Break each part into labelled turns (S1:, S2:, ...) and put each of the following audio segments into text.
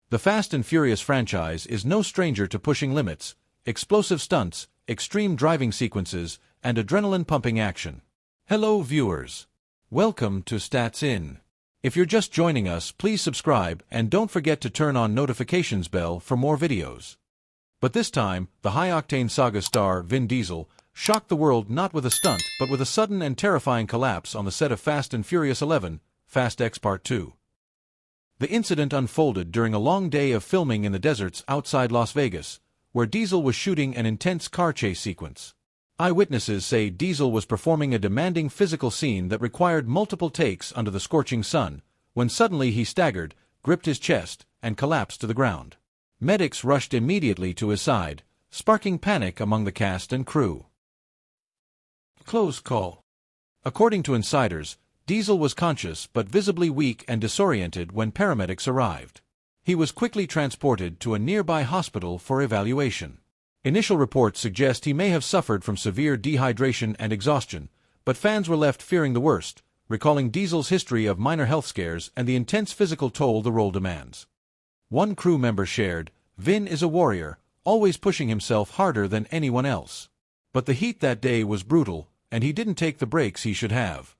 S1: The Fast and Furious franchise is no stranger to pushing limits, explosive stunts, extreme driving sequences, and adrenaline-pumping action. Hello viewers. Welcome to Stats In. If you're just joining us, please subscribe and don't forget to turn on notifications bell for more videos. But this time, the high-octane saga star Vin Diesel shocked the world not with a stunt but with a sudden and terrifying collapse on the set of Fast and Furious 11, Fast X Part 2. The incident unfolded during a long day of filming in the deserts outside Las Vegas, where Diesel was shooting an intense car chase sequence. Eyewitnesses say Diesel was performing a demanding physical scene that required multiple takes under the scorching sun, when suddenly he staggered, gripped his chest, and collapsed to the ground. Medics rushed immediately to his side, sparking panic among the cast and crew. Close call. According to insiders, Diesel was conscious but visibly weak and disoriented when paramedics arrived. He was quickly transported to a nearby hospital for evaluation. Initial reports suggest he may have suffered from severe dehydration and exhaustion, but fans were left fearing the worst, recalling Diesel's history of minor health scares and the intense physical toll the role demands. One crew member shared, "Vin is a warrior, always pushing himself harder than anyone else. But the heat that day was brutal, and he didn't take the breaks he should have."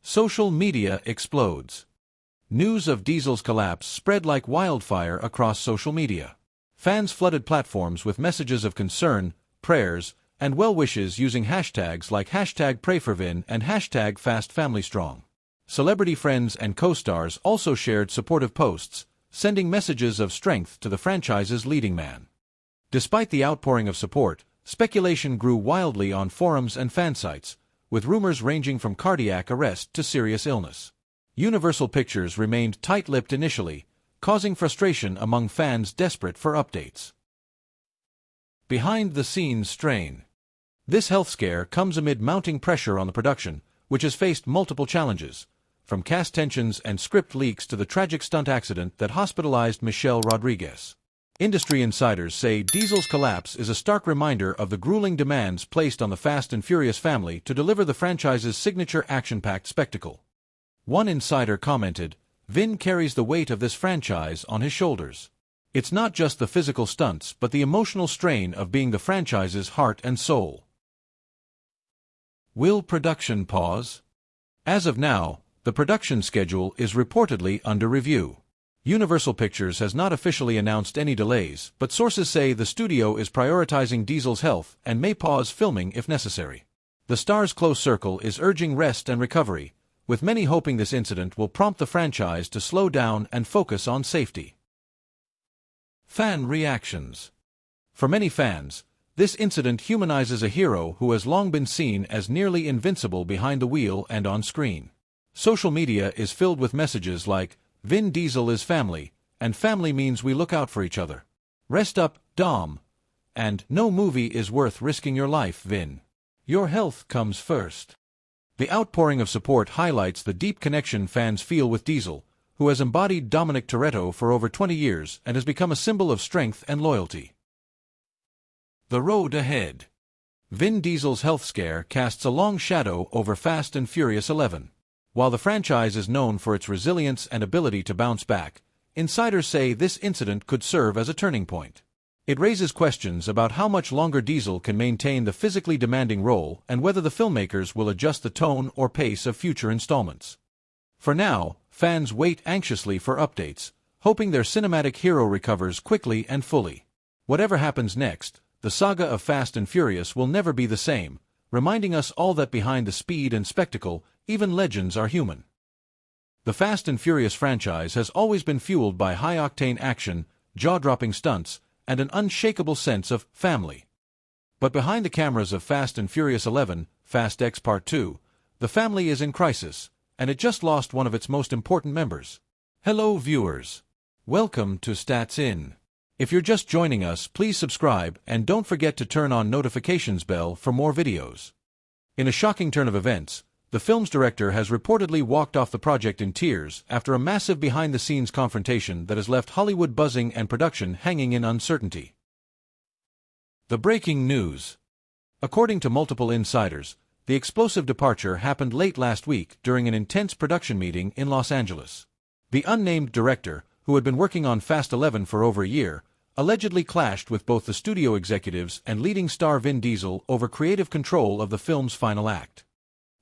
S1: Social media explodes. News of Diesel's collapse spread like wildfire across social media. Fans flooded platforms with messages of concern, prayers, and well wishes using hashtags like #PrayForVin and #FastFamilyStrong. Celebrity friends and co-stars also shared supportive posts, sending messages of strength to the franchise's leading man. Despite the outpouring of support, speculation grew wildly on forums and fan sites, with rumors ranging from cardiac arrest to serious illness. Universal Pictures remained tight-lipped initially, causing frustration among fans desperate for updates. Behind-the-scenes strain. This health scare comes amid mounting pressure on the production, which has faced multiple challenges, from cast tensions and script leaks to the tragic stunt accident that hospitalized Michelle Rodriguez. Industry insiders say Diesel's collapse is a stark reminder of the grueling demands placed on the Fast and Furious family to deliver the franchise's signature action-packed spectacle. One insider commented, "Vin carries the weight of this franchise on his shoulders. It's not just the physical stunts but the emotional strain of being the franchise's heart and soul." Will production pause? As of now, the production schedule is reportedly under review. Universal Pictures has not officially announced any delays, but sources say the studio is prioritizing Diesel's health and may pause filming if necessary. The star's close circle is urging rest and recovery, with many hoping this incident will prompt the franchise to slow down and focus on safety. Fan reactions. For many fans, this incident humanizes a hero who has long been seen as nearly invincible behind the wheel and on screen. Social media is filled with messages like, "Vin Diesel is family, and family means we look out for each other. Rest up, Dom," and "No movie is worth risking your life, Vin. Your health comes first." The outpouring of support highlights the deep connection fans feel with Diesel, who has embodied Dominic Toretto for over 20 years and has become a symbol of strength and loyalty. The road ahead. Vin Diesel's health scare casts a long shadow over Fast and Furious 11. While the franchise is known for its resilience and ability to bounce back, insiders say this incident could serve as a turning point. It raises questions about how much longer Diesel can maintain the physically demanding role and whether the filmmakers will adjust the tone or pace of future installments. For now, fans wait anxiously for updates, hoping their cinematic hero recovers quickly and fully. Whatever happens next, the saga of Fast and Furious will never be the same, reminding us all that behind the speed and spectacle, even legends are human. The Fast and Furious franchise has always been fueled by high-octane action, jaw-dropping stunts, and an unshakable sense of family. But behind the cameras of Fast and Furious 11, Fast X Part 2, the family is in crisis, and it just lost one of its most important members. Hello viewers. Welcome to Stats In. If you're just joining us, please subscribe and don't forget to turn on notifications bell for more videos. In a shocking turn of events, the film's director has reportedly walked off the project in tears after a massive behind-the-scenes confrontation that has left Hollywood buzzing and production hanging in uncertainty. The breaking news. According to multiple insiders, the explosive departure happened late last week during an intense production meeting in Los Angeles. The unnamed director, who had been working on Fast 11 for over a year, allegedly clashed with both the studio executives and leading star Vin Diesel over creative control of the film's final act.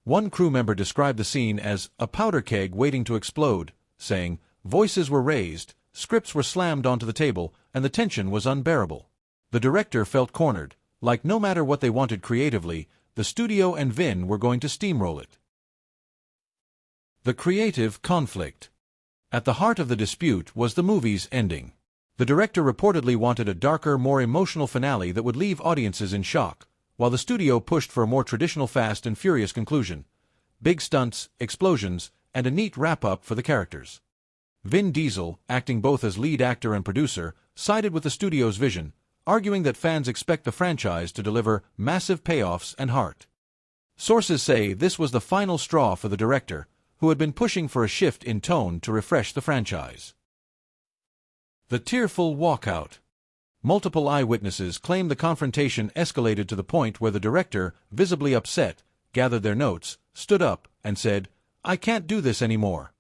S1: One crew member described the scene as a powder keg waiting to explode, saying, "Voices were raised, scripts were slammed onto the table, and the tension was unbearable." The director felt cornered, like no matter what they wanted creatively, the studio and Vin were going to steamroll it. The creative conflict. At the heart of the dispute was the movie's ending. The director reportedly wanted a darker, more emotional finale that would leave audiences in shock, while the studio pushed for a more traditional Fast and Furious conclusion. Big stunts, explosions, and a neat wrap-up for the characters. Vin Diesel, acting both as lead actor and producer, sided with the studio's vision, arguing that fans expect the franchise to deliver massive payoffs and heart. Sources say this was the final straw for the director, who had been pushing for a shift in tone to refresh the franchise. The tearful walkout. Multiple eyewitnesses claim the confrontation escalated to the point where the director, visibly upset, gathered their notes, stood up, and said, "I can't do this anymore."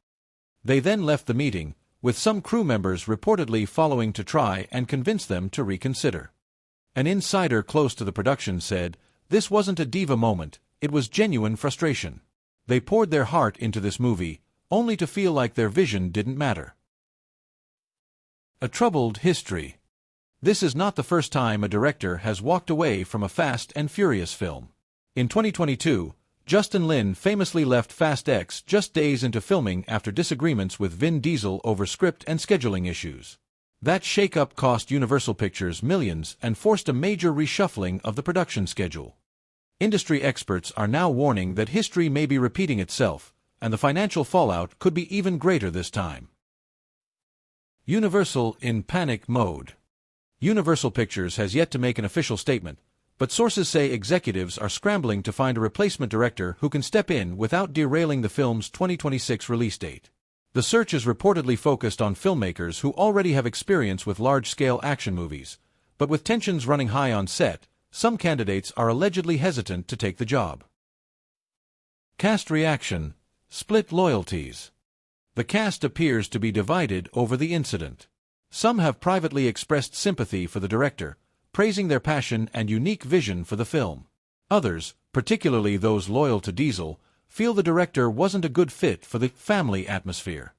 S1: They then left the meeting, with some crew members reportedly following to try and convince them to reconsider. An insider close to the production said, "This wasn't a diva moment, it was genuine frustration. They poured their heart into this movie, only to feel like their vision didn't matter." A troubled history. This is not the first time a director has walked away from a Fast and Furious film. In 2022, Justin Lin famously left Fast X just days into filming after disagreements with Vin Diesel over script and scheduling issues. That shakeup cost Universal Pictures millions and forced a major reshuffling of the production schedule. Industry experts are now warning that history may be repeating itself, and the financial fallout could be even greater this time. Universal in panic mode. Universal Pictures has yet to make an official statement, but sources say executives are scrambling to find a replacement director who can step in without derailing the film's 2026 release date. The search is reportedly focused on filmmakers who already have experience with large-scale action movies, but with tensions running high on set, some candidates are allegedly hesitant to take the job. Cast reaction. Split loyalties. The cast appears to be divided over the incident. Some have privately expressed sympathy for the director, praising their passion and unique vision for the film. Others, particularly those loyal to Diesel, feel the director wasn't a good fit for the family atmosphere.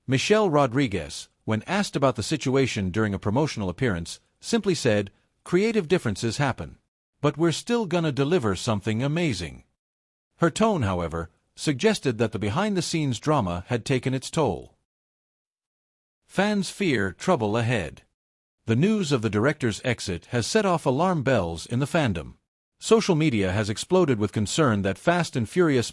S1: Michelle Rodriguez, when asked about the situation during a promotional appearance, simply said, "Creative differences happen. But we're still gonna deliver something amazing." Her tone, however, suggested that the behind-the-scenes drama had taken its toll. Fans fear trouble ahead. The news of the director's exit has set off alarm bells in the fandom. Social media has exploded with concern that Fast and Furious